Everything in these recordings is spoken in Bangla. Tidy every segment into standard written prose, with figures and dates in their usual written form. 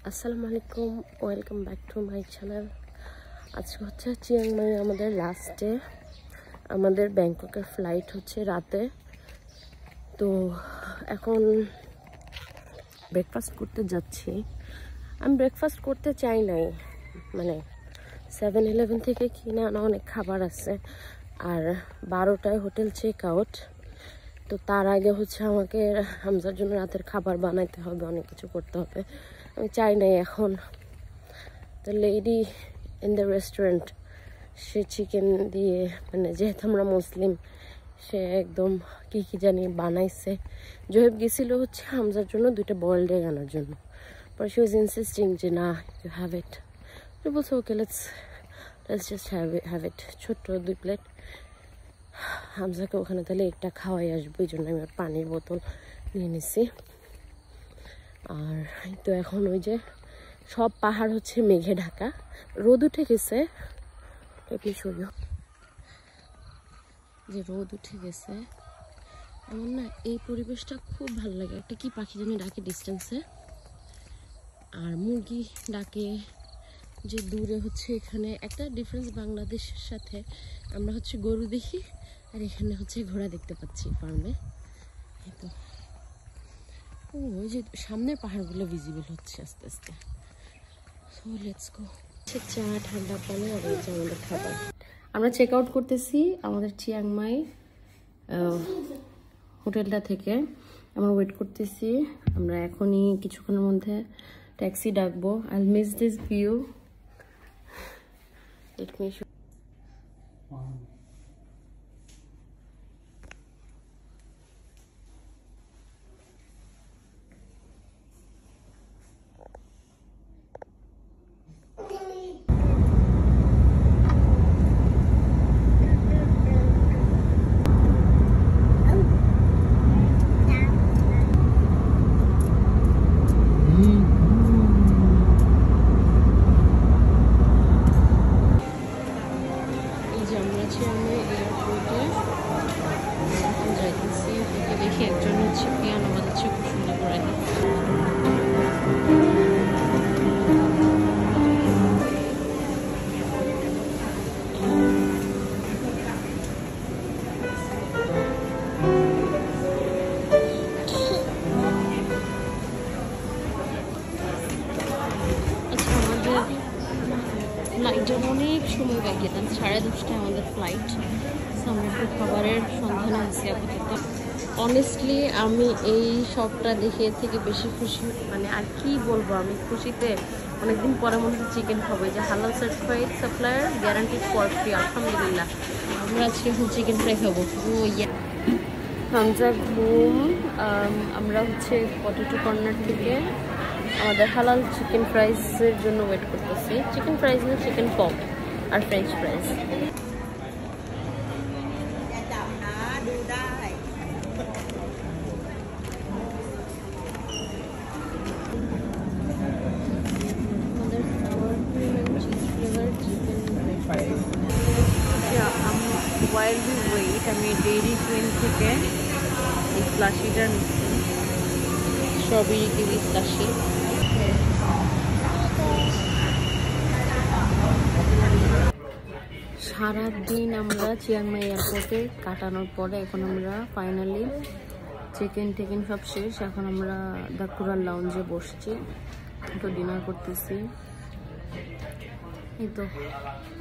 আসসালামু আলাইকুম, welcome back to my channel. আজকে হচ্ছে চিয়াংমাই আমাদের লাস্ট ডে। আমাদের ব্যাংককের ফ্লাইট হচ্ছে রাতে। তো এখন ব্রেকফাস্ট করতে যাচ্ছি। আমি ব্রেকফাস্ট করতে চাই নাই, মানে 7-11 থেকে কিনে আনা অনেক খাবার আছে, আর 12টায় হোটেল চেক আউট। তো তার আগে হচ্ছে আমাকে হামজার জন্য রাতের খাবার বানাইতে হবে, অনেক কিছু করতে হবে। আমি চাই নাই এখন। The lady in the restaurant say chicken দিয়ে, মানে যেহেতু আমরা মুসলিম, সে একদম কি কি জানি বানাইছে। জোহেব গেছিল হচ্ছে হামজার জন্য 2টা বয়েলড এগ আনার জন্য, পর শি ওয়াজ ইনসিস্টিং যে না, ইউ হ্যাভ ইট। বলছে okay, let's just have it. ছোট্ট 2 প্লেট। হামজাকে ওখানে তাহলে একটা খাওয়াই আসবো, এই জন্য আমি পানির বোতল নিয়ে নিছি। আর তো এখন ওই যে সব পাহাড় হচ্ছে মেঘে ঢাকা, রোদ উঠে গেছে। যে রোদ উঠে গেছে, আমার না এই পরিবেশটা খুব ভালো লাগে। একটা কি পাখি জানি ডাকে ডিস্টেন্সে, আর মুরগি ডাকে যে দূরে। হচ্ছে এখানে একটা ডিফারেন্স বাংলাদেশের সাথে, আমরা হচ্ছে গরু দেখি, আর এখানে হচ্ছে ঘোড়া দেখতে পাচ্ছি ফার্মে। তো ওই যে সামনের পাহাড়গুলো ভিজিবল হচ্ছে আস্তে আস্তে। So let's go. চা, ঠান্ডা পানি, আর এই যে আমাদের খাবার। আমরা চেক আউট করতেছি আমাদের চিয়াংমাই হোটেলটা থেকে। আমরা ওয়েট করতেছি। আমরা এখনই কিছুক্ষণের মধ্যে ট্যাক্সি ডাকবো। I miss this view. Let me show. দেখি একজন হচ্ছে পিয়ানো বাজাচ্ছে, খুব সুন্দর করে। আচ্ছা, আমাদের ফ্লাইটের অনেক সময় বাকি, 10:30টায় আমাদের ফ্লাইট। আমরা একটু খাবারের সন্ধানে আছি আপাতত। অনেস্টলি আমি এই শপটা দেখে থেকে বেশি খুশি, মানে আর কি বলবো, আমি খুশিতে অনেকদিন পরে মনে হচ্ছে চিকেন খাবো। যে হালাল certified supplier, guaranteed for free, আলহামদুলিল্লাহ। আমরা আজকে এখন চিকেন ফ্রাই খাবো। ও ইয়া, হামজা ঘুম। আমরা হচ্ছে পটেটো কর্নার থেকে আমাদের হালাল চিকেন ফ্রাইসের জন্য ওয়েট করতেছি। চিকেন ফ্রাইস না, চিকেন পপ আর French fries. While we wait, আমি ডেইরি কুইন থেকে এই স্লাশিটা নিচ্ছি, স্ট্রবেরি কিউই স্লাশি। সারাদিন আমরা চিয়াংমাই এয়ারপোর্টে কাটানোর পরে এখন আমরা ফাইনালি চেক ইন সব শেষ। এখন আমরা দ্য কুরাল লাউঞ্জে বসছি, একটু ডিনার করতেছি। এই তো,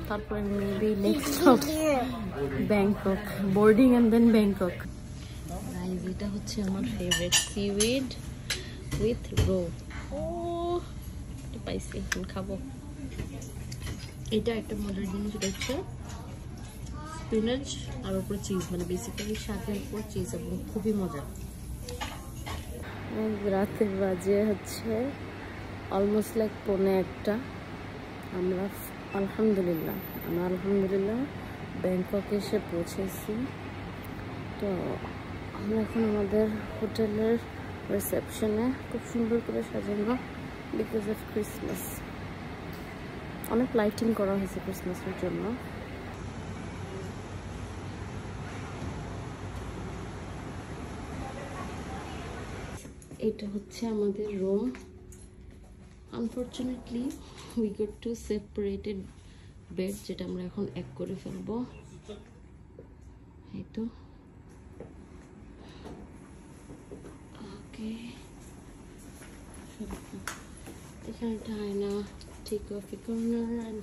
তারপরে maybe next Bangkok, boarding and then Bangkok. Guys, এটা হচ্ছে আমার ফেভারিট সিউইড উইথ রো। ও পাইছি, এখন খাবো। এটা একটা মজার জিনিস, এটা হচ্ছে স্পিনাচ আর উপরে চিজ, মানে বেসিক্যালি সাথে উপর চিজ, এবং খুবই মজা। রাতের বাজে হচ্ছে অলমোস্ট লাইক 1:45। আমরা আলহামদুলিল্লাহ ব্যাংককে এসে পৌঁছেছি। তো আমরা এখন আমাদের হোটেলের রিসেপশনে, খুব সুন্দর করে সাজানো বিকজ অফ ক্রিসমাস। অনেক লাইটিং করা হয়েছে ক্রিসমাসের জন্য। এটা হচ্ছে আমাদের room. Unfortunately we got to separated bed, যেটা আমরা এখন এক করে ফেলবো। এই তো ওকে, এখানটা আয়না, take off a corner and